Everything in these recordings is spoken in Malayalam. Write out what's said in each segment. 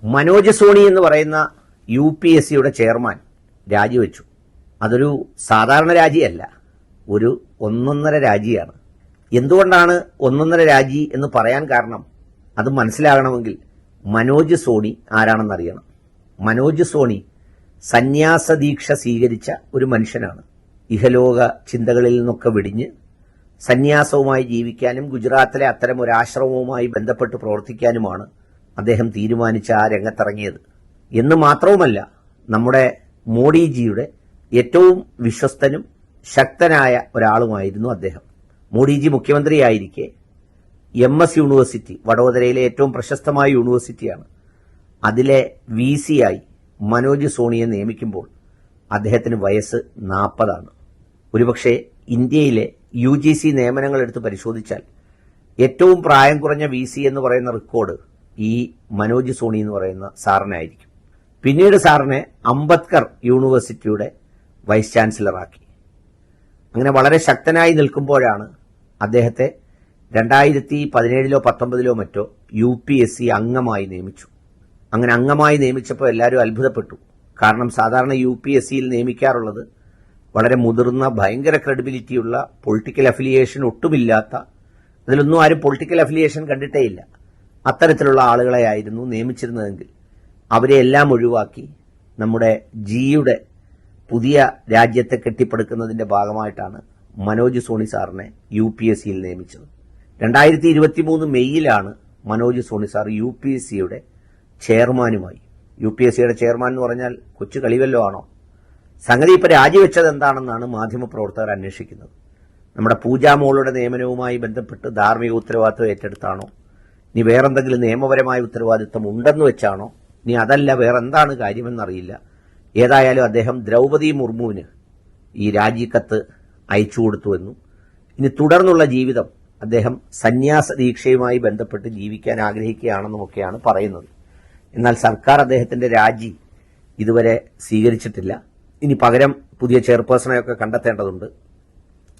മനോജ് സോണി എന്ന് പറയുന്ന UPSCയുടെ ചെയർമാൻ രാജിവെച്ചു. അതൊരു സാധാരണ രാജിയല്ല, ഒരു ഒന്നൊന്നര രാജിയാണ്. എന്തുകൊണ്ടാണ് ഒന്നൊന്നര രാജി എന്ന് പറയാൻ കാരണം, അത് മനസ്സിലാകണമെങ്കിൽ മനോജ് സോണി ആരാണെന്നറിയണം. മനോജ് സോണി സന്യാസ ദീക്ഷ സ്വീകരിച്ച ഒരു മനുഷ്യനാണ്. ഇഹലോക ചിന്തകളിൽ നിന്നൊക്കെ വെടിഞ്ഞ് സന്യാസവുമായി ജീവിക്കാനും ഗുജറാത്തിലെ അത്തരം ഒരു ആശ്രമവുമായി ബന്ധപ്പെട്ട് പ്രവർത്തിക്കാനുമാണ് അദ്ദേഹം തീരുമാനിച്ച ആ രംഗത്തിറങ്ങിയത് എന്ന് മാത്രവുമല്ല, നമ്മുടെ മോഡിജിയുടെ ഏറ്റവും വിശ്വസ്തനും ശക്തനായ ഒരാളുമായിരുന്നു അദ്ദേഹം. മോഡിജി മുഖ്യമന്ത്രിയായിരിക്കെ MS യൂണിവേഴ്സിറ്റി, വഡോദരയിലെ ഏറ്റവും പ്രശസ്തമായ യൂണിവേഴ്സിറ്റിയാണ്, അതിലെ VC ആയി മനോജ് സോണിയെ നിയമിക്കുമ്പോൾ അദ്ദേഹത്തിന് വയസ്സ് 40 ഒരുപക്ഷെ ഇന്ത്യയിലെ UGC നിയമനങ്ങൾ എടുത്ത് പരിശോധിച്ചാൽ ഏറ്റവും പ്രായം കുറഞ്ഞ VC എന്ന് പറയുന്ന റെക്കോർഡ് ഈ മനോജ് സോണി എന്ന് പറയുന്ന സാറിനായിരിക്കും. പിന്നീട് സാറിനെ അംബേദ്കർ യൂണിവേഴ്സിറ്റിയുടെ വൈസ് ചാൻസലറാക്കി. അങ്ങനെ വളരെ ശക്തനായി നിൽക്കുമ്പോഴാണ് അദ്ദേഹത്തെ 2017 19 മറ്റോ UPSC അംഗമായി നിയമിച്ചു. അങ്ങനെ അംഗമായി നിയമിച്ചപ്പോൾ എല്ലാവരും അത്ഭുതപ്പെട്ടു. കാരണം സാധാരണ UPSCയിൽ നിയമിക്കാറുള്ളത് വളരെ മുതിർന്ന, ഭയങ്കര ക്രെഡിബിലിറ്റിയുള്ള, പൊളിറ്റിക്കൽ അഫിലിയേഷൻ ഒട്ടുമില്ലാത്ത, അതിലൊന്നും ആരും പൊളിറ്റിക്കൽ അഫിലിയേഷൻ കണ്ടിട്ടേയില്ല, അത്തരത്തിലുള്ള ആളുകളെയായിരുന്നു നിയമിച്ചിരുന്നതെങ്കിൽ അവരെ എല്ലാം ഒഴിവാക്കി നമ്മുടെ ജിയുടെ പുതിയ രാജ്യത്തെ കെട്ടിപ്പടുക്കുന്നതിന്റെ ഭാഗമായിട്ടാണ് മനോജ് സോണി സാറിനെ UPSCയിൽ നിയമിച്ചത്. 2023 മെയ്യിലാണ് മനോജ് സോണി സാർ UPSCയുടെ ചെയർമാനുമായി. UPSCയുടെ ചെയർമാൻ എന്ന് പറഞ്ഞാൽ കൊച്ചു കളിവല്ലോ ആണോ? സംഗതി ഇപ്പൊ രാജിവെച്ചത് എന്താണെന്നാണ് മാധ്യമപ്രവർത്തകർ അന്വേഷിക്കുന്നത്. നമ്മുടെ പൂജാമോളുടെ നിയമനവുമായി ബന്ധപ്പെട്ട് ധാർമ്മിക ഉത്തരവാദിത്വം ഏറ്റെടുത്താണോ, ഇനി വേറെന്തെങ്കിലും നിയമപരമായ ഉത്തരവാദിത്വം ഉണ്ടെന്ന് വെച്ചാണോ, ഇനി അതല്ല വേറെന്താണ് കാര്യമെന്നറിയില്ല. ഏതായാലും അദ്ദേഹം ദ്രൗപദി മുർമുവിന് ഈ രാജിക്കത്ത് അയച്ചു കൊടുത്തുവെന്നും ഇനി തുടർന്നുള്ള ജീവിതം അദ്ദേഹം സന്യാസ ദീക്ഷയുമായി ബന്ധപ്പെട്ട് ജീവിക്കാൻ ആഗ്രഹിക്കുകയാണെന്നുമൊക്കെയാണ് പറയുന്നത്. എന്നാൽ സർക്കാർ അദ്ദേഹത്തിന്റെ രാജി ഇതുവരെ സ്വീകരിച്ചിട്ടില്ല. ഇനി പകരം പുതിയ ചെയർപേഴ്സണെയൊക്കെ കണ്ടെത്തേണ്ടതുണ്ട്.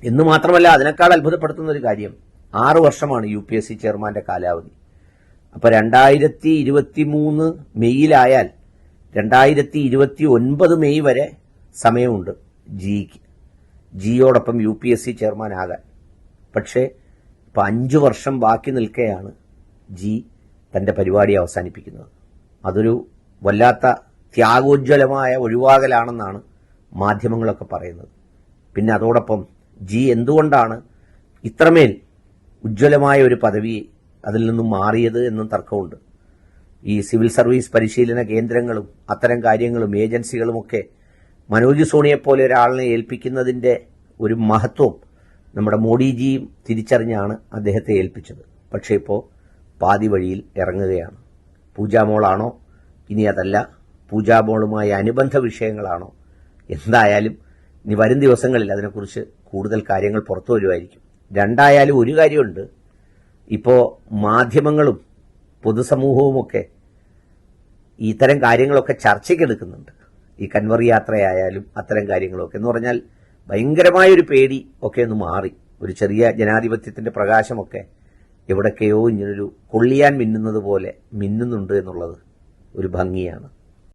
എന്ന് മാത്രമല്ല, അതിനേക്കാൾ അത്ഭുതപ്പെടുത്തുന്ന ഒരു കാര്യം, 6 വർഷമാണ് UPSC ചെയർമാന്റെ കാലാവധി. അപ്പൊ 2023 മെയ്യിലായാൽ 2029 മെയ് വരെ സമയമുണ്ട് ജിയോടൊപ്പം UPSC ചെയർമാൻ ആകാൻ. പക്ഷേ ഇപ്പൊ 5 വർഷം ബാക്കി നിൽക്കെയാണ് ജി തന്റെ പരിപാടി അവസാനിപ്പിക്കുന്നത്. അതൊരു വല്ലാത്ത ത്യാഗോജ്വലമായ ഒഴിവാകലാണെന്നാണ് മാധ്യമങ്ങളൊക്കെ പറയുന്നത്. പിന്നെ അതോടൊപ്പം ജി എന്തുകൊണ്ടാണ് ഇത്രമേൽ ഉജ്ജ്വലമായ ഒരു പദവി അതിൽ നിന്നും മാറിയത് എന്നും തർക്കമുണ്ട്. ഈ സിവിൽ സർവീസ് പരിശീലന കേന്ദ്രങ്ങളും അത്തരം കാര്യങ്ങളും ഏജൻസികളുമൊക്കെ മനോജ് സോണിയെപ്പോലെ ഒരാളിനെ ഏൽപ്പിക്കുന്നതിന്റെ ഒരു മഹത്വം നമ്മുടെ മോഡിജിയും തിരിച്ചറിഞ്ഞാണ് അദ്ദേഹത്തെ ഏൽപ്പിച്ചത്. പക്ഷേ ഇപ്പോൾ പാതി വഴിയിൽ ഇറങ്ങുകയാണ്. പൂജാമോളാണോ, ഇനി അതല്ല പൂജാമോളുമായി അനുബന്ധ വിഷയങ്ങളാണോ, എന്തായാലും ഇനി വരും ദിവസങ്ങളിൽ അതിനെക്കുറിച്ച് കൂടുതൽ കാര്യങ്ങൾ പുറത്തു വരുമായിരിക്കും. രണ്ടായാലും ഒരു കാര്യമുണ്ട്, ഇപ്പോൾ മാധ്യമങ്ങളും പൊതുസമൂഹവുമൊക്കെ ഇത്തരം കാര്യങ്ങളൊക്കെ ചർച്ചയ്ക്കെടുക്കുന്നുണ്ട്. ഈ കൻവർ യാത്രയായാലും അത്തരം കാര്യങ്ങളൊക്കെ എന്ന് പറഞ്ഞാൽ ഭയങ്കരമായൊരു പേടി ഒക്കെ ഒന്ന് മാറി. ഒരു ചെറിയ ജനാധിപത്യത്തിന്റെ പ്രകാശമൊക്കെ എവിടൊക്കെയോ ഇങ്ങനൊരു കൊള്ളിയാൻ മിന്നുന്നത് പോലെ മിന്നുന്നുണ്ട് എന്നുള്ളത് ഒരു ഭംഗിയാണ്.